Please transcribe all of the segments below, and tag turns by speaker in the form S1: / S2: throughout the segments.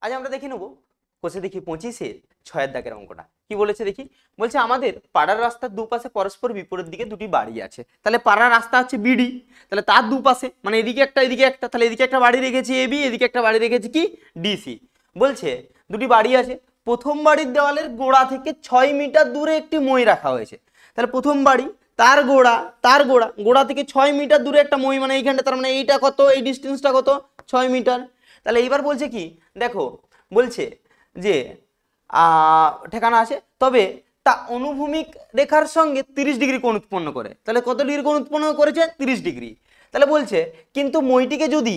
S1: আজ আমরা দেখে নেবো কোষে দেখি 25-এর 6 দাগের অঙ্কটা কি বলেছে দেখি। বলছে আমাদের পাড়ার রাস্তার দুপাশে পরস্পর বিপরীত দিকে দুটি বাড়ি আছে। তাহলে পাড়ার রাস্তা হচ্ছে বিডি, তাহলে তার দুপাশে মানে এদিকে একটা এদিকে একটা, তাহলে এদিকে একটা বাড়ি রেখেছি এবি, এদিকে একটা বাড়ি রেখেছি কি ডিসি। বলছে দুটি বাড়ি আছে, প্রথম বাড়ির দেওয়ালের গোড়া থেকে 6 মিটার দূরে একটি মই রাখা হয়েছে। তাহলে প্রথম বাড়ি তার গোড়া থেকে 6 মিটার দূরে একটা মই, মানে এইখানটা, তার মানে এইটা কত, এই ডিস্টেন্সটা কত 6 মিটার। তাহলে এইবার বলছে কি দেখো, বলছে যে ঠিকানা আছে, তবে তা অনুভূমিক রেখার সঙ্গে 30 ডিগ্রি কোণ উৎপন্ন করে। তাহলে কত ডিগ্রি কোণ উৎপন্ন করেছে 30 ডিগ্রি। তাহলে বলছে কিন্তু মইটিকে যদি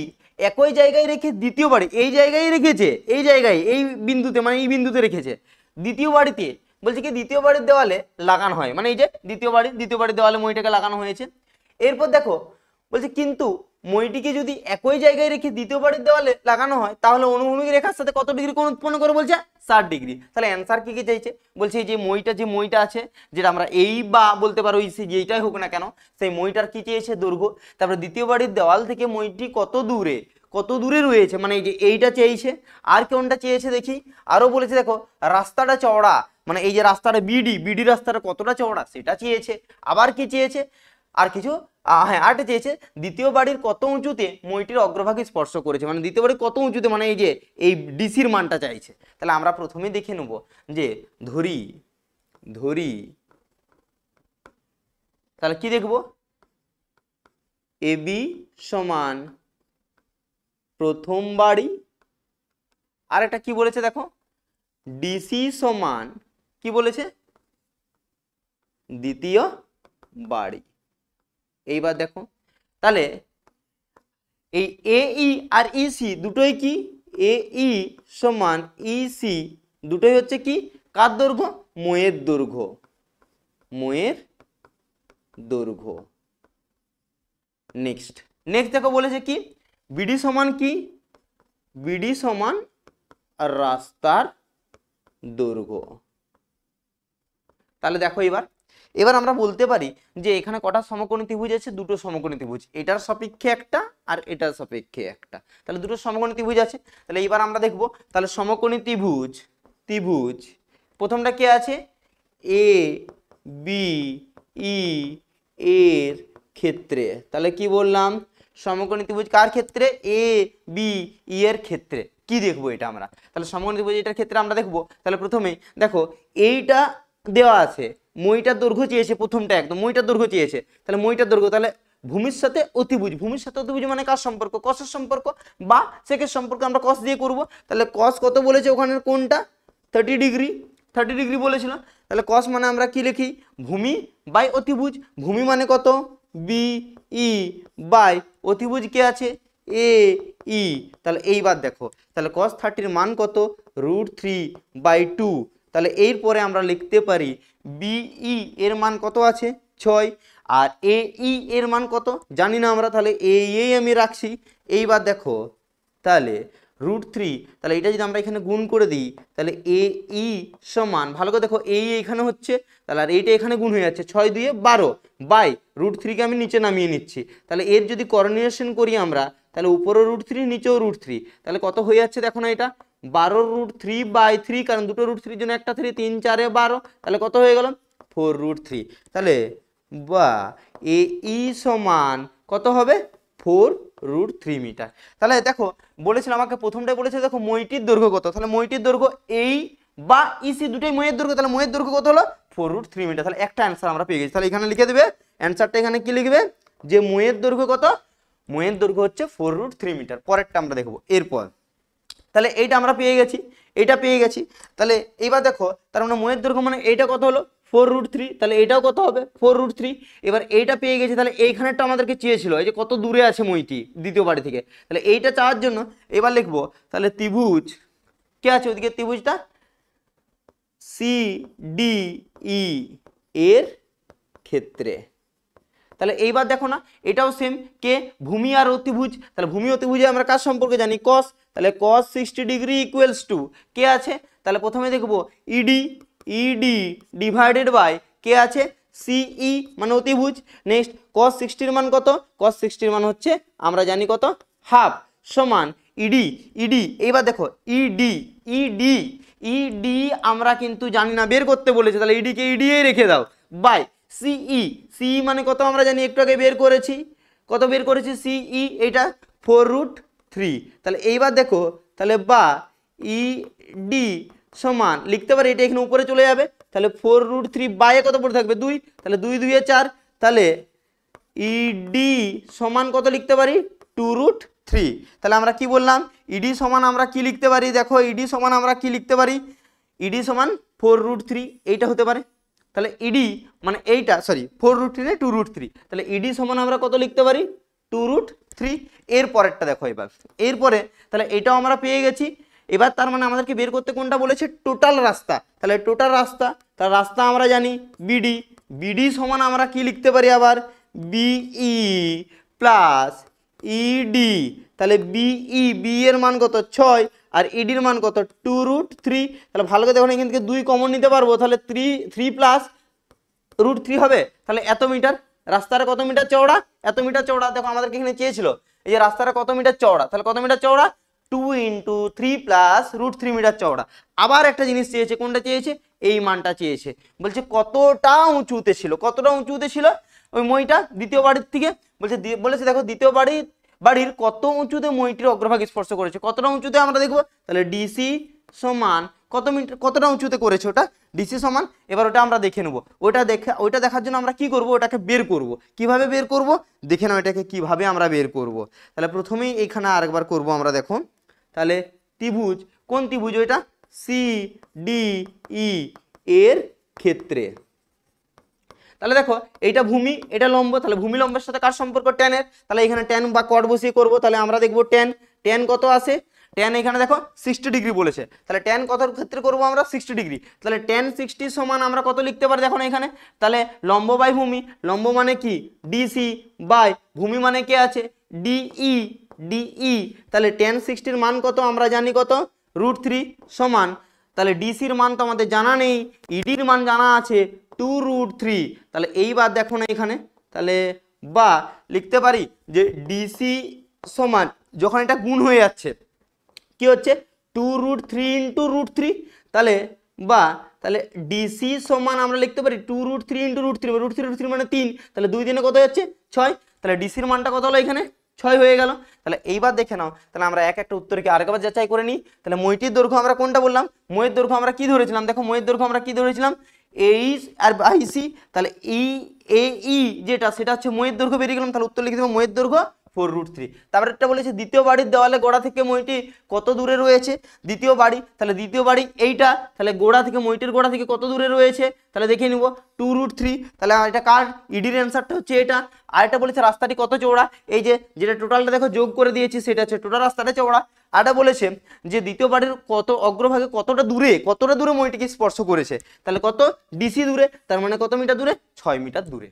S1: একই জায়গায় রেখে দ্বিতীয় বাড়ি এই জায়গায় রেখেছে, এই জায়গায় এই বিন্দুতে মানে এই বিন্দুতে রেখেছে, দ্বিতীয় বাড়িতে বলছে কি দ্বিতীয় বাড়ির দেওয়ালে লাগানো হয়, মানে এই যে দ্বিতীয় বাড়ির দেওয়ালে মইটাকে লাগানো হয়েছে। এরপর দেখো বলছে কিন্তু মইটিকে যদি একই জায়গায় রেখে দ্বিতীয় বাড়ির দেওয়ালে লাগানো হয় তাহলে অনুভূমিক রেখার সাথে কত ডিগ্রি কোণ উৎপন্ন করে বলছে 60 ডিগ্রি। তাহলে অ্যান্সার কি চাইছে, বলছে এই যে মইটা আছে, যেটা আমরা এই বা বলতে পারো যেইটাই হোক না কেন, সেই মইটার কি চেয়েছে দৈর্ঘ্য, তারপরে দ্বিতীয় বাড়ির দেওয়াল থেকে মইটি কত দূরে রয়েছে, মানে এই যে এইটা চেয়েছে। আর কোনটা চেয়েছে দেখি, আরো বলেছে দেখো রাস্তাটা চওড়া, মানে এই যে রাস্তাটা বিডি রাস্তাটা কতটা চওড়া সেটা চেয়েছে। আবার কি চেয়েছে, আর কিছু হ্যাঁ আরেকটা চেয়েছে দ্বিতীয় বাড়ির কত উঁচুতে মইটির অগ্রভাগে স্পর্শ করেছে, মানে দ্বিতীয় বাড়ির কত উঁচুতে, মানে এই যে এই ডিসির মানটা চাইছে। তাহলে আমরা প্রথমেই দেখে নেব যে ধরি তাহলে কি দেখব, এবি সমান প্রথম বাড়ি, আর একটা কি বলেছে দেখো ডিসি সমান কি বলেছে দ্বিতীয় বাড়ি। এইবার দেখো তাহলে এই এই আর ইসি দুটোই কি, এই সমান ইসি দুটোই হচ্ছে কি কার দৈর্ঘ্য, মইয়ের দৈর্ঘ্য। নেক্সট দেখো বলেছে কি বিডি সমান কি, বিডি সমান রাস্তার দৈর্ঘ্য। তাহলে দেখো এবার আমরা বলতে পারি যে এখানে কটা সমকোণী ত্রিভুজ আছে, দুটো সমকোণী ত্রিভুজ, এটার সাপেক্ষে একটা আর এটার সাপেক্ষে একটা, তাহলে দুটো সমকোণী ত্রিভুজ আছে। তাহলে এবার আমরা দেখব তাহলে সমকোণী ত্রিভুজ প্রথমটা কে আছে এ বি ই এর ক্ষেত্রে, তাহলে কি বললাম সমকোণী ত্রিভুজ কার ক্ষেত্রে, এ বি ই এর ক্ষেত্রে। কি দেখবো এটা আমরা, তাহলে সমকোণী ত্রিভুজ এটার ক্ষেত্রে আমরা দেখবো। তাহলে প্রথমে দেখো এইটা দেওয়া আছে, মইটার দৈর্ঘ্য চেয়েছে, প্রথমটা একদম মইটার দৈর্ঘ্য চেয়েছে, তাহলে মইটার দৈর্ঘ্য, তাহলে ভূমির সাথে অতিভুজ মানে কার সম্পর্ক, কসের সম্পর্ক বা সেকের সম্পর্ক আমরা কস দিয়ে করব। তাহলে কস কত বলেছে ওখানে কোনটা 30 ডিগ্রি বলেছিল। তাহলে কস মানে আমরা কি লিখি ভূমি বাই অতিভুজ, ভূমি মানে কত বি ই বাই অতিভুজ কে আছে এ ই। তাহলে এইবার দেখো তাহলে cos 30 মান কত √3/2। তাহলে এরপরে আমরা লিখতে পারি বিই এর মান কত আছে 6, আর এই এর মান কত জানি না আমরা, তাহলে এই আমি রাখছি। এইবার দেখো তাহলে √3, তাহলে এটা যদি আমরা এখানে গুণ করে দিই তাহলে এই সমান, ভালো করে দেখো এই এখানে হচ্ছে, তাহলে আর এইটা এখানে গুণ হয়ে যাচ্ছে 6 2 12 বাই √3 কে আমি নিচে নামিয়ে নিচ্ছি। তাহলে এর যদি কোঅর্ডিনেশন করি আমরা তাহলে উপরও √3 নিচেও √3, তাহলে কত হয়ে যাচ্ছে দেখো না এটা 12√3/3, কারণ দুটো √3 জন্য একটা 3, 3 4 12, তাহলে কত হয়ে গেল 4√3। তাহলে বা এই সমান কত হবে 4√3 মিটার। তাহলে দেখো বলেছিল আমাকে প্রথমটাই বলেছে দেখো মইটির দৈর্ঘ্য কত, তাহলে মইটির দৈর্ঘ্য এই বা ইসি দুটোই মইয়ের দৈর্ঘ্য, তাহলে মইয়ের দৈর্ঘ্য কত হলো 4√3 মিটার। তাহলে একটা অ্যান্সার আমরা পেয়ে গেছি। তাহলে এখানে লিখে দেবে অ্যান্সারটা, এখানে কি লিখবে যে মইয়ের দৈর্ঘ্য কত, মইয়ের দৈর্ঘ্য হচ্ছে 4√3 মিটার। পরেরটা আমরা দেখবো এরপর। তাহলে এইটা আমরা পেয়ে গেছি, তাহলে এইবার দেখো তার মানে মইয়ের দৈর্ঘ্য মানে এইটা কত হলো 4√3, তাহলে এটাও কত হবে 4√3। এবার এইটা পেয়ে গেছি, তাহলে এইখানেরটা আমাদেরকে চেয়েছিল এই যে কত দূরে আছে মইটি দ্বিতীয় বাড়ি থেকে, তাহলে এইটা চাওয়ার জন্য এবার লিখবো তাহলে ত্রিভুজ কে আছে ওদিকে, ত্রিভুজটা CDE এর ক্ষেত্রে। তাহলে এইবার দেখো না এটাও সেম কে ভূমি আর অতিভুজ, তাহলে ভূমি অতিভুজে আমরা কার সম্পর্কে জানি cos, তাহলে cos 60 ডিগ্রি ইকুয়ালস টু কে আছে, তাহলে প্রথমে দেখবো ইডি ডিভাইডেড বাই কে আছে CE মানে অতিভুজ। নেক্সট cos 60 এর মান কত, cos 60 এর মান হচ্ছে আমরা জানি কত হাফ, সমান ইডি ইডি, এইবার দেখো ইডি ইডি ইডি আমরা কিন্তু জানি না, বের করতে বলেছে, তাহলে ইডিকে ইডিই রেখে দাও, বাই সিই, সিই মানে কত আমরা জানি, একটু আগে বের করেছি, কত বের করেছি সিই, এটা 4√3, তাহলে এইবার দেখো তাহলে বা ইডি সমান লিখতে পারি, এটা এখানে উপরে চলে যাবে, তাহলে 4√3 বাইয়ে কত পড়ে থাকবে 2, তাহলে 2 2 4, তাহলে ইডি সমান কত লিখতে পারি 2√3, তাহলে আমরা কি বললাম ইডি সমান আমরা কি লিখতে পারি, দেখো ইডি সমান আমরা কি লিখতে পারি, ইডি সমান 4√3, এইটা হতে পারে, তাহলে ইডি মানে এইটা সরি 4√3 না 2√3, তাহলে ইডি সমান আমরা কত লিখতে পারি 2√3। এর পরেরটা দেখো, এবার এরপরে তাহলে এটাও আমরা পেয়ে গেছি, এবার তার মানে আমাদেরকে বের করতে কোনটা বলেছে, টোটাল রাস্তা, তাহলে টোটাল রাস্তা, তার রাস্তা আমরা জানি বিডি, বিডি সমান আমরা কি লিখতে পারি আবার বিই প্লাস ইডি, তাহলে বিই বি এর মান কত 6 আর ইডির মান কত 2√3, তাহলে ভালো করে দেখুন এখান থেকে 2 কমন নিতে পারবো, তাহলে 3 প্লাস √3 হবে, তাহলে এত মিটার, রাস্তাটা কত মিটার চওড়া, এত মিটার চওড়া, দেখো আমাদেরকে এখানে চেয়েছিল এই যে রাস্তাটা কত মিটার চওড়া, তাহলে কত মিটার চওড়া 2 × 3 প্লাস √3 মিটার চওড়া। আবার একটা জিনিস চেয়েছে, কোনটা চেয়েছে, এই মানটা চেয়েছে, বলছে কতটা উঁচুতে ছিল, কতটা উঁচুতে ছিল ওই মইটা দ্বিতীয় বাড়ির থেকে, বলেছে দেখো দ্বিতীয় বাড়ির কত উঁচুতে মইটির অগ্রভাগ স্পর্শ করেছে, কতটা উঁচুতে আমরা দেখবো, তাহলে ডিসি সমান কত মিটার, কতটা উঁচুতে করেছে ওটা ডিসি সমান, এবার ওটা আমরা দেখে নেবো, ওইটা দেখার জন্য আমরা কি করব, ওটাকে বের করব, কিভাবে বের করব দেখে নাও, এটাকে কিভাবে আমরা বের করব, তাহলে প্রথমেই এখানে আরেকবার করব আমরা, দেখো তাহলে ত্রিভুজ, কোন ত্রিভুজ ওইটা সি ডি ই এর ক্ষেত্রে, তাহলে দেখো এইটা ভূমি এটা লম্ব, তাহলে ভূমি লম্বের সাথে কার সম্পর্ক ট্যানের, তাহলে এখানে ট্যান বা কট বসিয়ে করব, তাহলে আমরা দেখব ট্যান কত আসে, ট্যান এখানে দেখো 60 ডিগ্রি বলেছে, তাহলে ট্যান কত ক্ষেত্রে করব আমরা 60 ডিগ্রি, তাহলে ট্যান 60 সমান আমরা কত লিখতে পারি দেখো না এখানে, তাহলে লম্ব বাই ভূমি, লম্ব মানে কি ডিসি বাই ভূমি মানে কে আছে ডিই, তাহলে ট্যান 60 এর মান কত আমরা জানি কত √3 সমান, তাহলে ডিসির মান তো আমাদের জানা নেই, ইডির মান জানা আছে 2√3, তাহলে এইবার দেখো না এখানে, তাহলে বা লিখতে পারি যে ডিসি সমান যখন এটা গুণ হয়ে যাচ্ছে কি হচ্ছে 2√3 × √3, তাহলে বা তাহলে ডিসি সমান আমরা লিখতে পারি 2√3 × √3 মানে 3, তাহলে 2 দিনে কত যাচ্ছে 6, তাহলে ডিসির মানটা কত হলো এখানে 6 হয়ে গেল। তাহলে এইবার দেখে নাও, তাহলে আমরা এক একটা উত্তরকে আরেকবার যাচাই করে নিই, তাহলে মইটির দৈর্ঘ্য আমরা কোনটা বললাম, মইয়ের দৈর্ঘ্য আমরা কি ধরেছিলাম, দেখো মইয়ের দৈর্ঘ্য আমরা কি ধরেছিলাম এইচ আর আইসি, তাহলে ই যেটা সেটা হচ্ছে মইয়ের দৈর্ঘ্য বেরিয়ে গেলাম, তাহলে উত্তর লিখে দেবো মইয়ের দৈর্ঘ্য 4√3। তারপরে একটা বলেছে দ্বিতীয় বাড়ির দেওয়ালে গোড়া থেকে মইটি কত দূরে রয়েছে, দ্বিতীয় বাড়ি, তাহলে দ্বিতীয় বাড়ি এইটা, তাহলে গোড়া থেকে মইটির গোড়া থেকে কত দূরে রয়েছে, তাহলে দেখে নিব 2√3, তাহলে এটা কার ইডির অ্যান্সারটা হচ্ছে এটা। আর এটা বলেছে রাস্তাটি কত চওড়া, এই যে যেটা টোটালটা দেখো যোগ করে দিয়েছি সেটা হচ্ছে টোটাল রাস্তাটা চওড়া। আরটা বলেছে যে দ্বিতীয় বাড়ির কত অগ্রভাগে কতটা দূরে মইটিকে স্পর্শ করেছে, তাহলে কত ডিসি দূরে, তার মানে কত মিটার দূরে 6 মিটার দূরে।